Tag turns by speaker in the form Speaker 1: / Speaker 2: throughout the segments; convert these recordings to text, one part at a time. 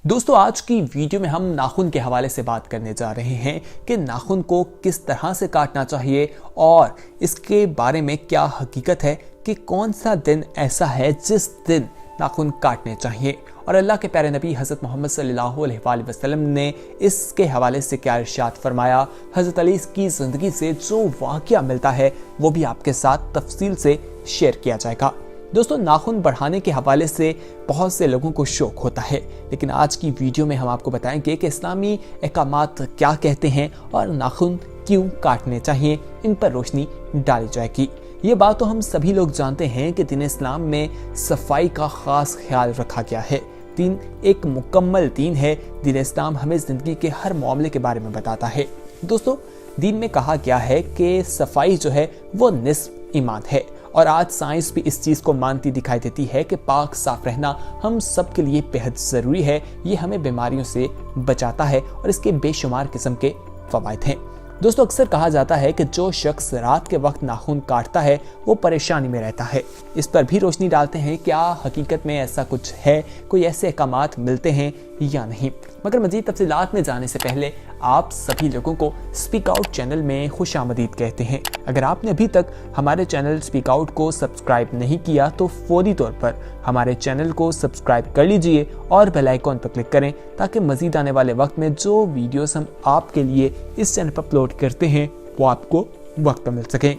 Speaker 1: दोस्तों आज की वीडियो में हम नाखून के हवाले से बात करने जा रहे हैं कि नाखून को किस तरह से काटना चाहिए और इसके बारे में क्या हकीकत है कि कौन सा दिन ऐसा है जिस दिन नाखून काटने चाहिए। और अल्लाह के प्यारे नबी हज़रत मोहम्मद सल्लल्लाहु अलैहि वसल्लम ने इसके हवाले से क्या इरशाद फरमाया, हज़रत अली की ज़िंदगी से जो वाक़या मिलता है वो भी आपके साथ तफसील से शेयर किया जाएगा। दोस्तों नाखून बढ़ाने के हवाले से बहुत से लोगों को शौक होता है, लेकिन आज की वीडियो में हम आपको बताएंगे कि इस्लामी अहकामात क्या कहते हैं और नाखून क्यों काटने चाहिए, इन पर रोशनी डाली जाएगी। ये बात तो हम सभी लोग जानते हैं कि दीन इस्लाम में सफाई का खास ख्याल रखा गया है। दीन एक मुकम्मल दीन है। दीन इस्लाम हमें जिंदगी के हर मामले के बारे में बताता है। दोस्तों दीन में कहा गया है कि सफाई जो है वो निस्फ ईमान है और आज साइंस भी इस चीज़ को मानती दिखाई देती है कि पाक साफ रहना हम सब के लिए बेहद ज़रूरी है। ये हमें बीमारियों से बचाता है और इसके बेशुमार किस्म के फ़वाइद हैं। दोस्तों अक्सर कहा जाता है कि जो शख्स रात के वक्त नाखून काटता है वो परेशानी में रहता है। इस पर भी रोशनी डालते हैं क्या हकीकत में ऐसा कुछ है, कोई ऐसे अहकामात मिलते हैं या नहीं। मगर मज़ीद तफसीलात में जाने से पहले आप सभी लोगों को स्पीक आउट चैनल में खुशामदीद कहते हैं। अगर आपने अभी तक हमारे चैनल स्पीक आउट को सब्सक्राइब नहीं किया तो फौरी तौर पर हमारे चैनल को सब्सक्राइब कर लीजिए और बेल आइकॉन पर क्लिक करें ताकि मज़ीद आने वाले वक्त में जो वीडियोस हम आपके लिए इस चैनल पर अपलोड करते हैं वो आपको वक्त पर मिल सकें।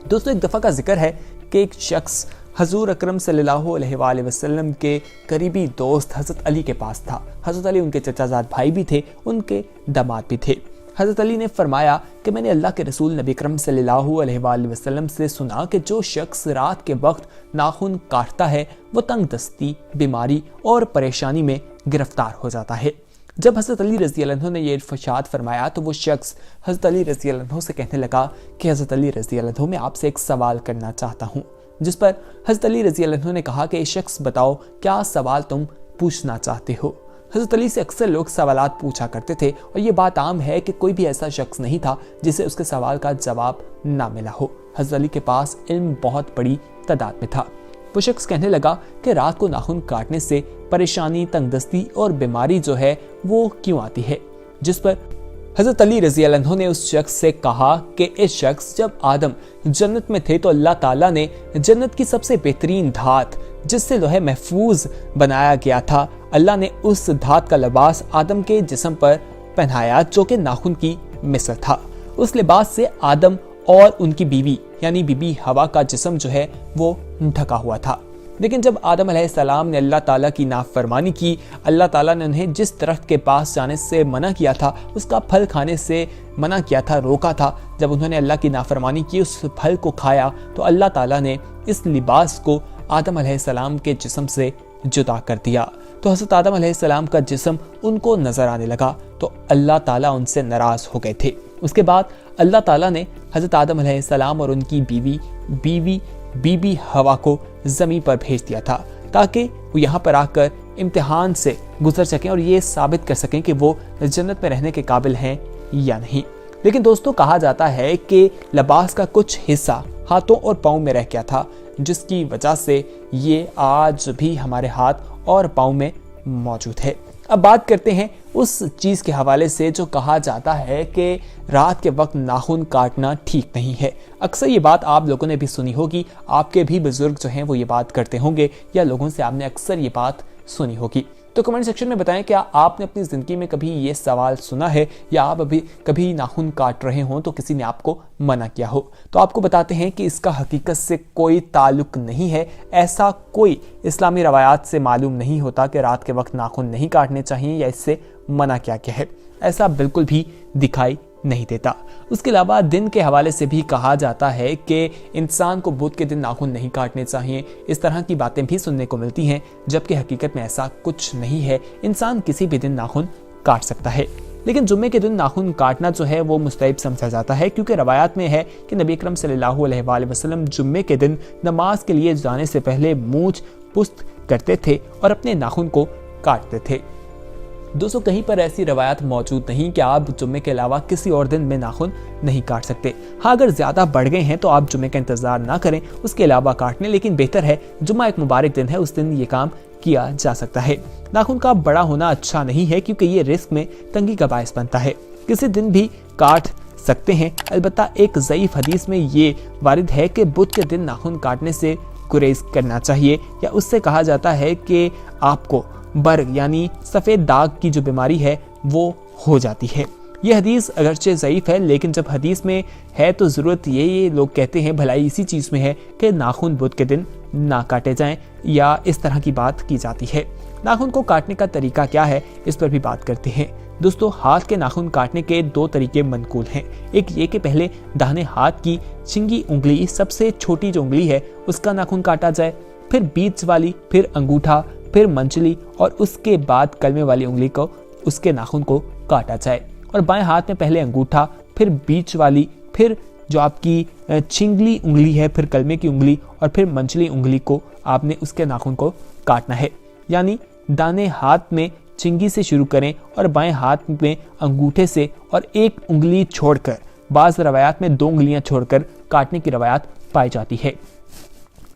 Speaker 1: दोस्तों एक दफ़ा का जिक्र है कि एक शख्स हजूर अकरम सल्लल्लाहु अलैहि वसल्लम के करीबी दोस्त हज़रत अली के पास था। हज़रत अली उनके चचाजाद भाई भी थे, उनके दामाद भी थे। हज़रत अली ने फरमाया कि मैंने अल्लाह के रसूल नबी अकरम सल्लल्लाहु अलैहि वसल्लम से सुना कि जो शख्स रात के वक्त नाखून काटता है वो तंग दस्ती, बीमारी और परेशानी में गिरफ्तार हो जाता है। जब हज़रत अली रज़ी अल्लाह अन्हु ने ये इरशाद फरमाया तो वो शख्स हज़रत अली रज़ी अल्लाह अन्हु से कहने लगा कि हज़रत अली रज़ी अल्लाह अन्हु मैं आपसे एक सवाल करना चाहता हूँ। जिस पर हज़रत अली रज़ी अल्लाह अन्हु ने कहा कि शख्स बताओ क्या सवाल तुम पूछना चाहते हो। हज़रत अली से अक्सर लोग सवालात पूछा करते थे और ये बात आम है कि कोई भी ऐसा शख्स नहीं था जिसे उसके सवाल का जवाब ना मिला हो। हज़रत अली के पास इल्म बहुत बड़ी तादाद में था। वो शख्स कहने लगा कि रात को नाखून काटने से परेशानी, तंगदस्ती और बीमारी जो है वो क्यों आती है। जिस पर हज़रत अली रज़ी अल्लाह अन्हु ने उस शख्स से कहा कि इस शख्स जब आदम जन्नत में थे तो अल्लाह ताला ने जन्नत की सबसे बेहतरीन धात जिससे लोहे महफूज बनाया गया था, अल्लाह ने उस धात का लिबास आदम के जिस्म पर पहनाया जो कि नाखून की मिसल था। उस लिबास से आदम और उनकी बीवी यानी बीबी हवा का जिस्म जो है वो ढका हुआ था। लेकिन जब आदम अलैहिस्सलाम ने अल्लाह ताला की नाफरमानी की, अल्लाह ताला ने उन्हें जिस दरख्त के पास जाने से मना किया था, उसका फल खाने से मना किया था, रोका था, जब उन्होंने अल्लाह की नाफरमानी की, उस फल को खाया तो अल्लाह ताला ने इस लिबास को आदम अलैहिस्सलाम के जिस्म से जुदा कर दिया। तो हज़रत आदम अलैहिस्सलाम का जिस्म उनको नजर आने लगा तो अल्लाह ताला उनसे नाराज हो गए थे। उसके बाद अल्लाह ताला ने हज़रत आदम अलैहिस्सलाम और उनकी बीबी हवा को ज़मीन पर भेज दिया था ताकि वो यहाँ पर आकर इम्तिहान से गुजर सकें और ये साबित कर सकें कि वो जन्नत में रहने के काबिल हैं या नहीं। लेकिन दोस्तों कहा जाता है कि लिबास का कुछ हिस्सा हाथों और पाँव में रह गया था, जिसकी वजह से ये आज भी हमारे हाथ और पाँव में मौजूद है। अब बात करते हैं उस चीज़ के हवाले से जो कहा जाता है कि रात के वक्त नाखून काटना ठीक नहीं है। अक्सर ये बात आप लोगों ने भी सुनी होगी, आपके भी बुजुर्ग जो हैं वो ये बात करते होंगे या लोगों से आपने अक्सर ये बात सुनी होगी। तो कमेंट सेक्शन में बताएं क्या आपने अपनी ज़िंदगी में कभी ये सवाल सुना है या आप अभी कभी नाखून काट रहे हों तो किसी ने आपको मना किया हो। तो आपको बताते हैं कि इसका हकीकत से कोई ताल्लुक नहीं है। ऐसा कोई इस्लामी रवायात से मालूम नहीं होता कि रात के वक्त नाखून नहीं काटने चाहिए या इससे मना किया गया है। ऐसा बिल्कुल भी दिखाई नहीं देता। उसके अलावा दिन के हवाले से भी कहा जाता है कि इंसान को बुध के दिन नाखून नहीं काटने चाहिए। इस तरह की बातें भी सुनने को मिलती हैं, जबकि हकीकत में ऐसा कुछ नहीं है। इंसान किसी भी दिन नाखून काट सकता है, लेकिन जुम्मे के दिन नाखून काटना जो है वो मुस्तहब समझा जाता है, क्योंकि रवायात में है कि नबी अकरम सल्लल्लाहु अलैहि वसल्लम जुम्मे के दिन नमाज के लिए जाने से पहले मूंछ पुस्त करते थे और अपने नाखून को काटते थे। दोस्तों कहीं पर ऐसी रवायत मौजूद नहीं कि आप जुम्मे के अलावा किसी और दिन में नाखून नहीं काट सकते। हाँ अगर ज़्यादा बढ़ गए हैं तो आप जुम्मे का इंतज़ार ना करें, उसके अलावा काट लें, लेकिन बेहतर है जुम्मा एक मुबारक दिन है, उस दिन ये काम किया जा सकता है। नाखून का बड़ा होना अच्छा नहीं है क्योंकि ये रिस्क में तंगी का बायस बनता है। किसी दिन भी काट सकते हैं। अलबत्ता एक ज़ईफ हदीस में ये वारिद है कि बुध के दिन नाखून काटने से गुरेज करना चाहिए, या उससे कहा जाता है कि आपको बर्ग यानी सफ़ेद दाग की जो बीमारी है वो हो जाती है। ये हदीस अगरचे ज़ईफ है, लेकिन जब हदीस में है तो ज़रूरत ये लोग कहते हैं भलाई इसी चीज़ में है कि नाखून बुध के दिन ना काटे जाएं, या इस तरह की बात की जाती है। नाखून को काटने का तरीका क्या है, इस पर भी बात करते हैं। दोस्तों, हाथ के नाखून काटने के 2 तरीके मनकूल हैं। एक ये कि पहले दाहिने हाथ की चिंगी उंगली, सबसे छोटी जो उंगली है, उसका नाखून काटा जाए, फिर बीच वाली, फिर अंगूठा, फिर मंचली और उसके बाद कलमे वाली उंगली को, उसके नाखून को काटा जाए। और बाएं हाथ में पहले अंगूठा, फिर बीच वाली, फिर जो आपकी चिंगली उंगली है, फिर कलमे की उंगली और फिर मंचली उंगली को आपने उसके नाखून को काटना है। यानी दाहिने हाथ में चिंगी से शुरू करें और बाएं हाथ में अंगूठे से, और एक उंगली छोड़कर, बाज़ रवायात में 2 उंगलियां छोड़कर काटने की रवायत पाई जाती है।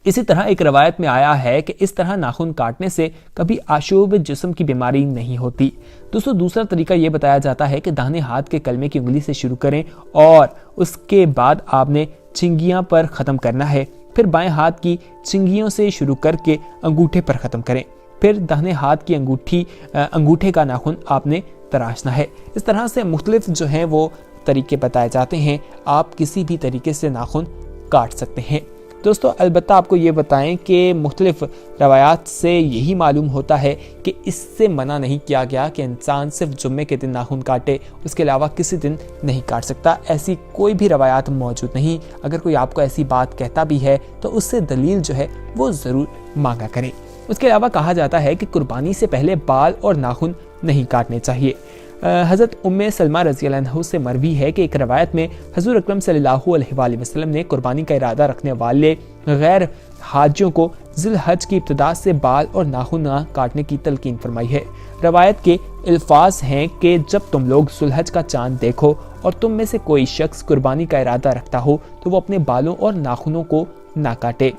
Speaker 1: इसी तरह एक रवायत में आया है कि इस तरह नाखून काटने से कभी आशूब जिस्म की बीमारी नहीं होती। दोस्तों, दूसरा तरीका ये बताया जाता है कि दाहिने हाथ के कलमे की उंगली से शुरू करें और उसके बाद आपने चिंगियां पर ख़त्म करना है। फिर बाएं हाथ की चिंगियों से शुरू करके अंगूठे पर ख़त्म करें। फिर दाहिने हाथ की अंगूठे का नाखून आपने तराशना है। इस तरह से मुख्तलिफ जो हैं वो तरीके बताए जाते हैं। आप किसी भी तरीके से नाखून काट सकते हैं। दोस्तों, अलबत्ता आपको ये बताएं कि मुख्तलिफ रवायात से यही मालूम होता है कि इससे मना नहीं किया गया कि इंसान सिर्फ जुम्मे के दिन नाखून काटे, उसके अलावा किसी दिन नहीं काट सकता। ऐसी कोई भी रवायात मौजूद नहीं। अगर कोई आपको ऐसी बात कहता भी है तो उससे दलील जो है वो ज़रूर मांगा करें। उसके अलावा कहा जाता है कि कुर्बानी से पहले बाल और नाखून नहीं काटने चाहिए। हज़रत उम्मे सलमा रज़ी अल्लाह अन्हा से मरवी है कि एक रवायत में हज़ूर अकरम सल्लल्लाहु अलैहि वसल्लम ने कुर्बानी का इरादा रखने वाले गैर हाजियों को ज़िलहज की इब्तिदा से बाल और नाखून ना काटने की तलकीन फरमाई है। रवायत के अल्फाज हैं कि जब तुम लोग ज़ुल्हज का चांद देखो और तुम में से कोई शख्स कुर्बानी का इरादा रखता हो तो वो अपने बालों और नाखूनों को ना काटे।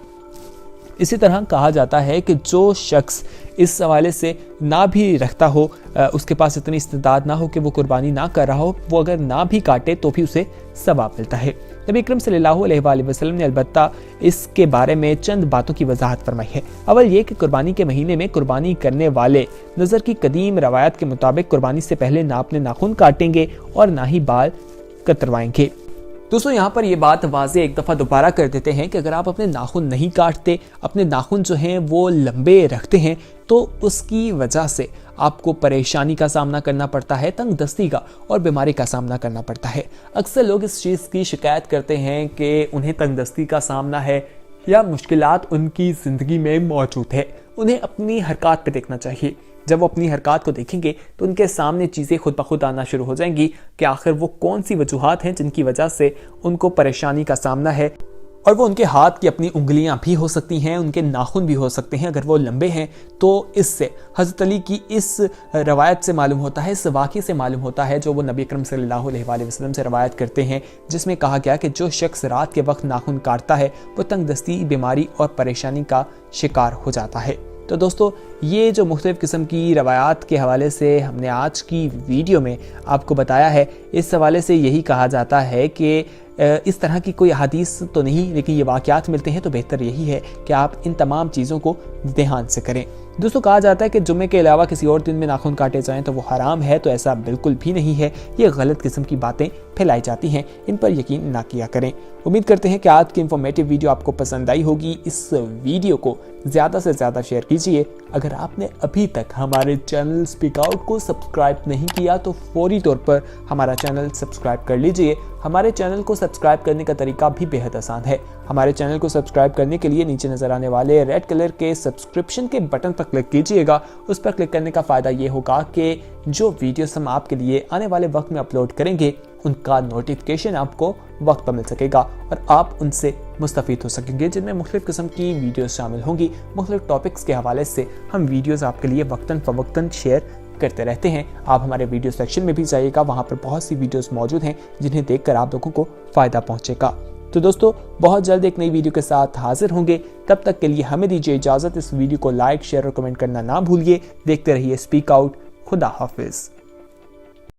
Speaker 1: इसी तरह कहा जाता है कि जो शख्स इस हवाले से ना भी रखता हो, उसके पास इतनी इस्तेदाद ना हो कि वो कुर्बानी ना कर रहा हो, वो अगर ना भी काटे तो भी उसे सवाब मिलता है। नबी अकरम सल्लल्लाहु अलैहि वसल्लम ने अलबत्ता इसके बारे में चंद बातों की वजाहत फरमाई है। अवल ये कि कुर्बानी के महीने में कुर्बानी करने वाले नज़र की कदीम रवायत के मुताबिक कुर्बानी से पहले ना अपने नाखून काटेंगे और ना ही बाल कतरवाएंगे। दोस्तों, यहाँ पर ये बात वाज़े एक दफ़ा दोबारा कर देते हैं कि अगर आप अपने नाखून नहीं काटते, अपने नाखून जो हैं वो लंबे रखते हैं, तो उसकी वजह से आपको परेशानी का सामना करना पड़ता है, तंग दस्ती का और बीमारी का सामना करना पड़ता है। अक्सर लोग इस चीज़ की शिकायत करते हैं कि उन्हें तंग दस्ती का सामना है या मुश्किलात उनकी ज़िंदगी में मौजूद है। उन्हें अपनी हरकत पे देखना चाहिए। जब वो अपनी हरकत को देखेंगे तो उनके सामने चीज़ें खुद ब खुद आना शुरू हो जाएंगी कि आखिर वो कौन सी वजूहात हैं जिनकी वजह से उनको परेशानी का सामना है। और वो उनके हाथ की अपनी उंगलियां भी हो सकती हैं, उनके नाखून भी हो सकते हैं अगर वो लंबे हैं। तो इससे हज़रत अली की इस रवायत से मालूम होता है, इस वाक़े से मालूम होता है जो वो नबी अकरम सल्लल्लाहु अलैहि वसल्लम से रवायत करते हैं, जिसमें कहा गया कि जो शख्स रात के वक्त नाखून काटता है वो तंगदस्ती, बीमारी और परेशानी का शिकार हो जाता है। तो दोस्तों, ये जो मुख्तलिफ़ किस्म की रवायात के हवाले से हमने आज की वीडियो में आपको बताया है, इस हवाले से यही कहा जाता है कि इस तरह की कोई हदीस तो नहीं, लेकिन ये वाक़यात मिलते हैं तो बेहतर यही है कि आप इन तमाम चीज़ों को ध्यान से करें। दोस्तों, कहा जाता है कि जुम्मे के अलावा किसी और दिन में नाखून काटे जाएं तो वो हराम है, तो ऐसा बिल्कुल भी नहीं है। ये गलत किस्म की बातें फैलाई जाती हैं, इन पर यकीन ना किया करें। उम्मीद करते हैं कि आज की इंफॉर्मेटिव वीडियो आपको पसंद आई होगी। इस वीडियो को ज़्यादा से ज़्यादा शेयर कीजिए। अगर आपने अभी तक हमारे चैनल स्पीक आउट को सब्सक्राइब नहीं किया तो फौरी तौर पर हमारा चैनल सब्सक्राइब कर लीजिए। हमारे चैनल को सब्सक्राइब करने का तरीका भी बेहद आसान है। हमारे चैनल को सब्सक्राइब करने के लिए नीचे नजर आने वाले रेड कलर के सब्सक्रिप्शन के बटन पर क्लिक कीजिएगा। उस पर क्लिक करने का फ़ायदा ये होगा कि जो वीडियोस हम आपके लिए आने वाले वक्त में अपलोड करेंगे उनका नोटिफिकेशन आपको वक्त पर मिल सकेगा और आप उनसे मुस्तफ़ीद हो सकेंगे, जिनमें मुख्तलिफ़ किस्म की वीडियोस शामिल होंगी। मुख्तलिफ़ टॉपिक्स के हवाले से हम वीडियोस आपके लिए वक्तन फ़वक्तन शेयर करते रहते हैं। आप हमारे वीडियो सेक्शन में भी जाइएगा, वहाँ पर बहुत सी वीडियोस मौजूद हैं जिन्हें देखकर आप लोगों को फ़ायदा पहुँचेगा। तो दोस्तों बहुत जल्द एक नई वीडियो के साथ हाजिर होंगे, तब तक के लिए हमें दीजिए इजाजत। इस वीडियो को लाइक, शेयर और कमेंट करना ना भूलिए। देखते रहिए स्पीक आउट। खुदा हाफिज।